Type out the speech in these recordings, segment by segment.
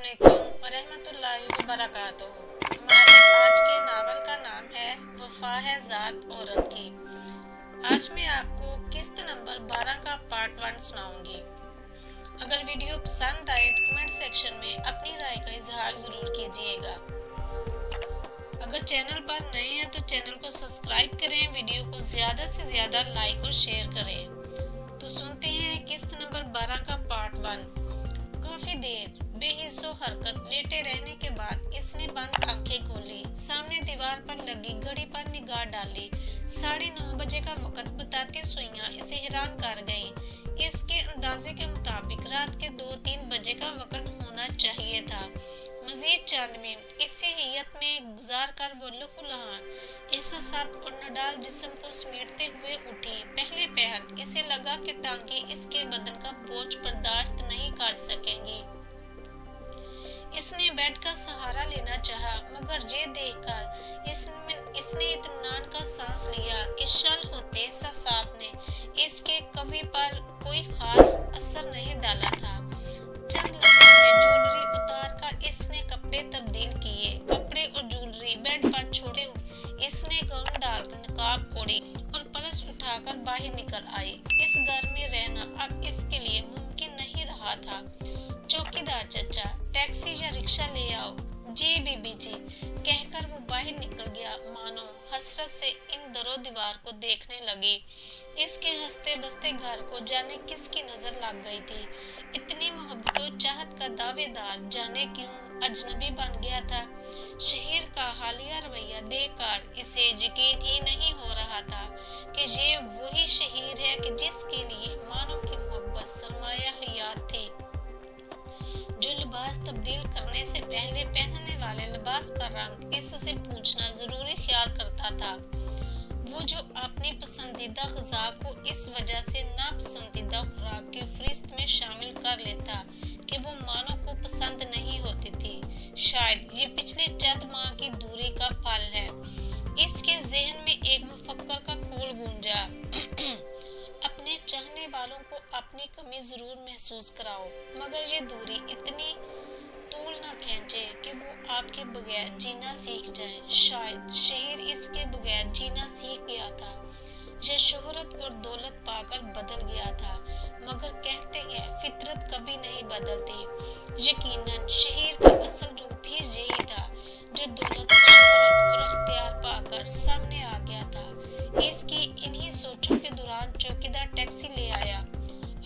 अस्सलामुअलैकुम वरहमतुल्लाहि वबरकातुहू। हमारे आज के नावल का नाम है वफा है ज़ात औरत की। आज मैं आपको किस्त नंबर 12 का पार्ट 1 सुनाऊंगी। अगर वीडियो पसंद आए तो कमेंट सेक्शन में अपनी राय का इजहार ज़रूर कीजिएगा। अगर चैनल पर नए हैं तो चैनल को सब्सक्राइब करें, वीडियो को ज़्यादा से ज़्यादा लाइक और शेयर करें। तो सुनते हैं किस्त नंबर 12 का पार्ट 1। काफी देर बेहिस्सो हरकत लेटे रहने के बाद इसने बंद आंखें खोली, सामने दीवार पर लगी घड़ी पर निगाह डाली। 9:30 बजे का वक्त बताती सुइयां इसे हैरान कर गईं। इसके अंदाजे के मुताबिक रात के 2-3 बजे का वक्त होना चाहिए था। मजीद चंद मिनट इसी हियत में गुजार कर वो लहूलुहान एहसासात और नडाल जिस्म को समेटते हुए उठी। पहले पहल इसे लगा कि टांगें इसके बदन का बोझ बर्दाश्त नहीं कर सकेंगी। इसने बेड का सहारा लेना चाहा, मगर ये देखकर इसने इत्मीनान का सांस लिया कि शल होते एहसासात ने इसके कवि पर कोई खास असर नहीं डाला था। चंद लम्हों में ज्वेलरी उतार कर इसने कपड़े तब्दील किए। कपड़े और ज्वेलरी बेड पर छोड़े हुए इसने गाउन डालकर नकाब ओढ़ी और पर्स उठाकर बाहर निकल आई। इस घर में रहना अब इसके लिए मुमकिन नहीं रहा था। चौकीदार चचा, टैक्सी या रिक्शा ले आओ। जी बीबी जी, कहकर वो बाहर निकल गया, मानो हसरत से इन दरो दीवार को देखने लगी। इसके हंसते बसते घर को जाने किसकी नजर लग गई थी। इतनी मोहब्बत और चाहत का दावेदार जाने क्यों अजनबी बन गया था। शहीर का हालिया रवैया देखकर इसे यकीन ही नहीं हो रहा था कि ये वही शहीर है कि जिसके लिए मानो की मोहब्बत सरमाया हयात थी, जो लिबास तब्दील करने से पहले पहनने वाले लिबास का रंग इससे पूछना जरूरी ख्याल करता था। वो जो अपनी पसंदीदा ग़िज़ा को इस वजह से नापसंदीदा खुराक की फहरिस्त में शामिल कर लेता कि वो मानो को पसंद नहीं होती थी। शायद ये पिछले चंद माह की दूरी का फल है। इसके ज़हन में एक मुफक्कर का कौल गूंजा अपने चाहने वालों को अपनी कमी जरूर महसूस कराओ, मगर ये दूरी इतनी तूल ना खींचे कि वो आपके बगैर जीना सीख जाए। शायद शहीर इसके बगैर जीना सीख गया था। ये शोहरत और दौलत पाकर बदल गया था, मगर कहते हैं फितरत कभी नहीं बदलती। यकीनन शहीर का असल रूप ही यही था, जो दौलत, शोहरत और अख्तियार पाकर सामने आ गया था। इसकी इन्हीं सोचों के दौरान चौकीदार टैक्सी ले आया।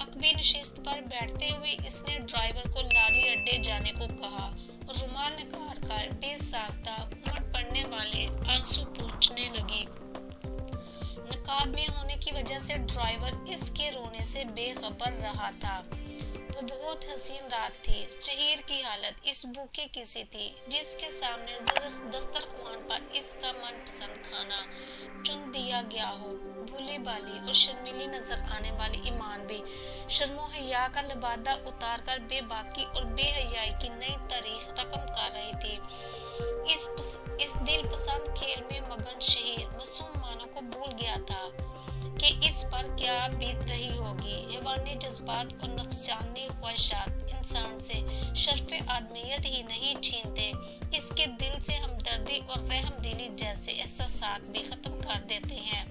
अकबी नशिस्त पर बैठते हुए इसने ड्राइवर को लारी अड्डे जाने को कहा और रुमाल निकाल कर बेसाख्ता उमड़ पड़ने वाले आंसू पोंछने लगी। नकाब में होने की वजह से ड्राइवर इसके रोने से बेखबर रहा था। वो बहुत हसीन रात थी। शहीर की हालत इस भूखे की सी थी, जिसके सामने दस्तरख्वान पर इसका मनपसंद खाना चुन दिया गया हो। भूली बाली और शर्मीली नजर आने वाली ईमान भी शर्मो हया का लिबादा उतार कर बेबाकी और बेहयाई की नई तारीख रकम कर रही थी। इस दिल पसंद खेल में मगन शहीर मासूम मानो को भूल गया था कि इस पर क्या बीत रही होगी। हैवानी जज्बात और नफसानी ख्वाहिशात इंसान से शर्फ़े आदमियत ही नहीं छीनते, इसके दिल से हमदर्दी और रहमदिली जैसे एहसासात भी खत्म कर देते हैं।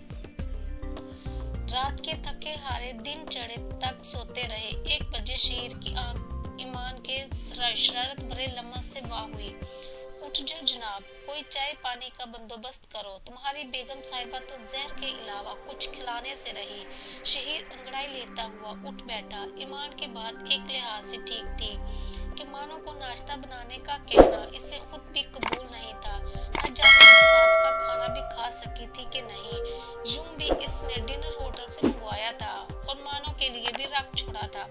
रात के थके हारे दिन चढ़े तक सोते रहे। 1 बजे शहीर की आंख ईमान के शरारत भरे लम्हा से वाह हुई। उठ जाओ जनाब, कोई चाय पानी का बंदोबस्त करो, तुम्हारी बेगम साहिबा तो जहर के अलावा कुछ खिलाने से रही। शहीर अंगड़ाई लेता हुआ उठ बैठा। ईमान की बात एक लिहाज से ठीक थी कि मानो को नाश्ता बनाने का कहना इसे खुद भी कबूल नहीं था। न जाने रात का खाना भी खा सकी थी कि नहीं। यूं भी इसने डिनर होटल से मंगवाया था और मानो के लिए भी रख छोड़ा था,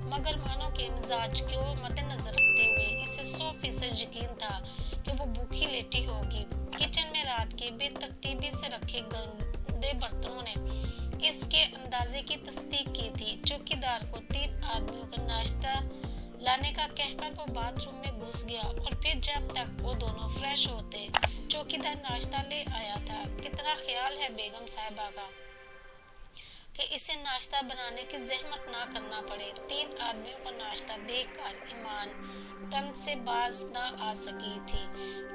मगर मानो के मिजाज को मद्देनजर रखते हुए इसे 100% यकीन था कि वो भूखी लेटी होगी। किचन में रात के बेतरतीबी से रखे गंदे बर्तनों ने इसके अंदाजे की तस्दीक की थी। चौकीदार को 3 आदमियों का नाश्ता लाने का कहकर वो बाथरूम में घुस गया और फिर जब तक वो दोनों फ्रेश होते चौकीदार नाश्ता ले आया था। कितना ख्याल है बेगम साहिबा का। کہ اسے ناشتہ بنانے کی زحمت نہ کرنا پڑے۔ 3 آدمیوں کو ناشتہ دے کر ایمان تن سے باز نہ آ سکی تھی۔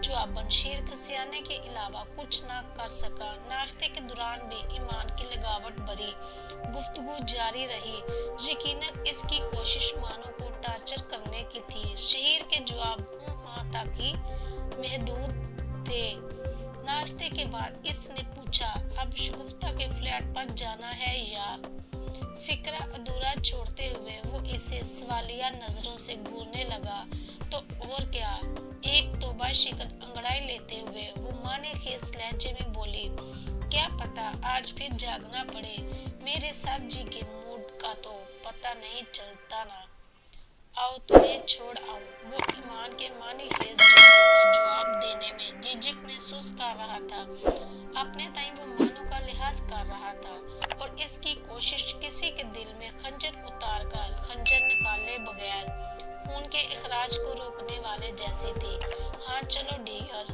جواباً شیر کھسیانے کے علاوہ کچھ نہ کر سکا۔ ناشتے کے دوران بھی ایمان کی لگاوٹ بھری گفتگو جاری رہی۔ یقیناً اس کی کوشش مانو کو ٹارچر کرنے کی تھی۔ شہیر کے جواب ہوں ہاں تک ہی محدود تھے۔ ناشتے کے بعد اس نے پوچھا، اب شگفتہ کے فلیٹ پر جانا ہے یا؟ فکرہ ادھورا چھوڑتے ہوئے وہ اسے سوالیہ نظروں سے گھورنے لگا۔ تو اور کیا؟ ایک توبہ شکن انگڑائی لیتے ہوئے وہ معنی خیز لہجے میں بولی، کیا پتا آج پھر جاگنا پڑے، میرے سر جی کے موڈ کا تو پتہ نہیں چلتا نا۔ آؤ تمہیں چھوڑ آؤں۔ وہ ایمان کے معنی خیز جملوں کا جواب دینے میں جھجک محسوس کر رہا تھا۔ اپنے تئیں وہ مانو کا لحاظ کر رہا تھا اور اس کی کوشش کسی کے دل میں خنجر اتار کر خنجر نکالے بغیر خون کے اخراج کو روکنے والے جیسی تھی۔ ہاں چلو ڈیئر۔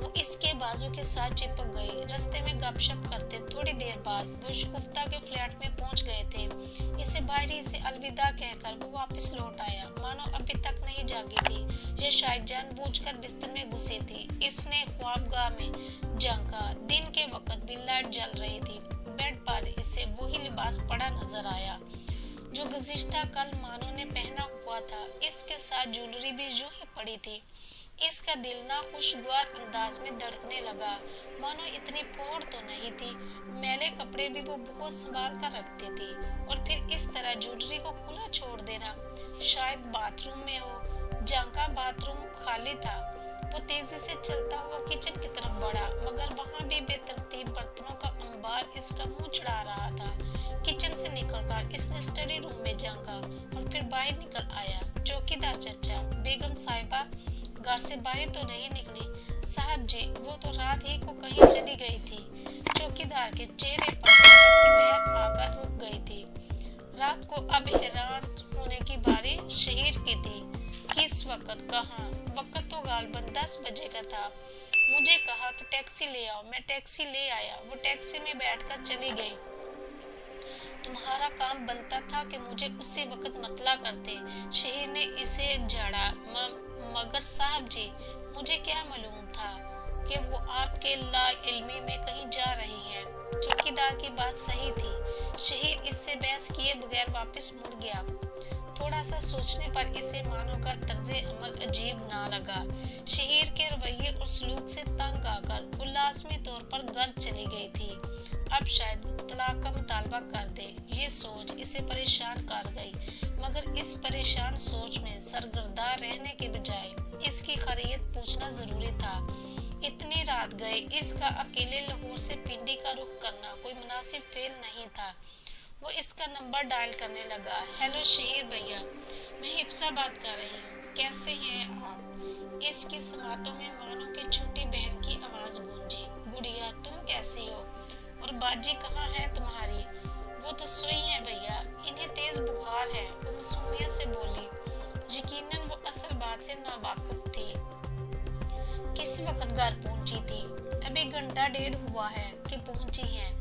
وہ اس کے بازو کے ساتھ چپک گئی۔ رستے میں گپ شپ کرتے تھوڑی دیر بعد وہ شگفتہ کے فلیٹ میں پہنچ گئے تھے۔ اسے باہری سے الوداع کہہ کر وہ واپس لوٹ آیا۔ مانو ابھی تک نہیں جاگی تھی یا شاید جان بوجھ کر بستر میں گھسی تھی۔ اس نے خوابگاہ میں جھانکا۔ دن کے وقت بھی لائٹ جل رہی تھی۔ بیڈ پر اسے وہی لباس پڑا نظر آیا جو گزشتہ کل مانو نے پہنا ہوا تھا۔ اس کے ساتھ جولری بھی یوں ہی پڑی تھی۔ اس کا دل ناخوشگوار انداز میں دھڑکنے لگا۔ مانو اتنی پھوڑ تو نہیں تھی۔ میلے کپڑے بھی وہ بہت سنبھال کر رکھتی تھی اور پھر اس طرح جولری کو کھلا چھوڑ دینا، شاید باتھ روم میں ہو۔ جھانکا باتھ روم خالی تھا۔ وہ تیزی سے چلتا ہوا کچن کی طرف بڑھا مگر وہاں بھی بے ترتیب برتنوں کا انبار اس کا منہ چڑھا رہا تھا۔ کچن سے نکل کر اس نے اسٹڈی روم میں جھانکا اور پھر باہر نکل آیا۔ چوکیدار چچا، بیگم صاحبہ گھر سے باہر تو نہیں نکلی؟ صاحب جی وہ تو رات ہی کو کہیں چلی گئی تھی۔ چوکیدار کے چہرے پر حیرت کی لہر آ کر رک گئی تھی۔ رات کو اب حیران ہونے کی باری شہیر کی تھی۔ کس وقت؟ کہاں؟ وقت تو غالباً 10 بجے کا تھا۔ مجھے کہا کہ ٹیکسی لے آؤ، میں ٹیکسی لے آیا۔ وہ ٹیکسی میں بیٹھ کر چلی گئی۔ تمہارا کام بنتا تھا کہ مجھے اسی وقت مطلع کرتے۔ شہیر نے اسے جھاڑا۔ مگر صاحب جی مجھے کیا معلوم تھا کہ وہ آپ کے لا علمی میں کہیں جا رہی ہے۔ چوکیدار کی بات صحیح تھی۔ شہیر اس سے بحث کیے بغیر واپس مڑ گیا۔ تھوڑا سا سوچنے پر اسے مانو کا طرز عمل عجیب نہ لگا۔ شہیر کے رویے اور سلوک سے تنگ آ کر وہ لازمی طور پر گھر چلی گئی تھی۔ اب شاید وہ طلاق کا مطالبہ کر دے، یہ سوچ اسے پریشان کر گئی۔ مگر اس پریشان سوچ میں سرگرداں رہنے کے بجائے اس کی خیریت پوچھنا ضروری تھا۔ اتنی رات گئے، اس کا اکیلے لاہور سے پنڈی کا رخ کرنا کوئی مناسب فعل نہیں تھا۔ وہ اس کا نمبر ڈائل کرنے لگا۔ ہیلو شہیر بھیا، میں حفصہ بات کر رہی ہوں، کیسے ہیں آپ؟ اس کی سماعتوں میں مانو کی چھوٹی بہن کی آواز گونجی۔ گڑیا تم کیسی ہو؟ اور باجی کہاں ہے تمہاری؟ وہ تو سوئی ہیں بھیا، انہیں تیز بخار ہے، وہ معصومیت سے بولی۔ یقیناً وہ اصل بات سے ناواقف تھی۔ کس وقت گھر پہنچی تھی؟ ابھی گھنٹہ ڈیڑھ ہوا ہے کہ پہنچی ہیں۔